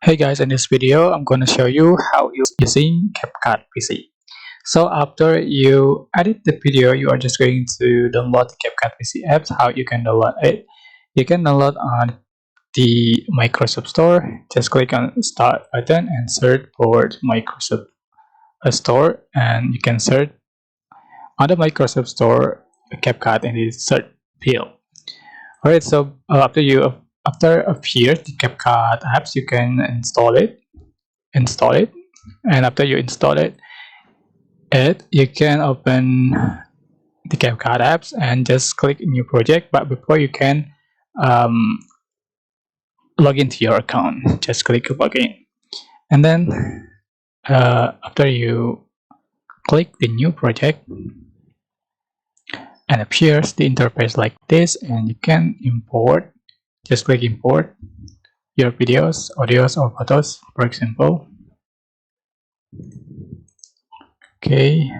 Hey guys, in this video I'm going to show you how using CapCut PC. So after you edit the video, you are just going to download the CapCut PC apps. How you can download it? You can download on the Microsoft Store. Just click on Start button and search for Microsoft Store, and you can search on the Microsoft Store CapCut in the search field. Alright, so after appears the CapCut apps, you can install it, and after you install it, you can open the CapCut apps and just click new project. But before you can um, log into your account, just click login, and then after you click the new project, and appears the interface like this, and you can import. Just click import your videos, audios, or photos, for example. Okay,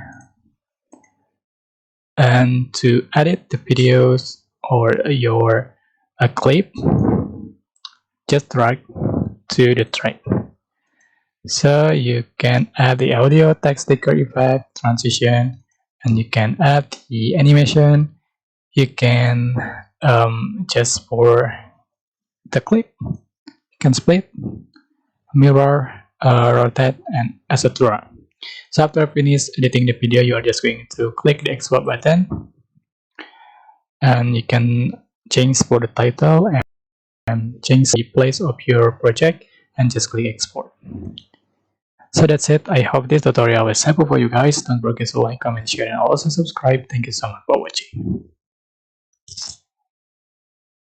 and to edit the videos or your clip, just drag to the track. So you can add the audio, text, sticker, effect, transition, and you can add the animation. You can just for the clip, you can split, mirror, rotate, and etc. So after finish editing the video, you are just going to click the export button, and you can change for the title and change the place of your project, and just click export. So that's it. I hope this tutorial was helpful for you guys. Don't forget to like, comment, share, and also subscribe. Thank you so much for watching.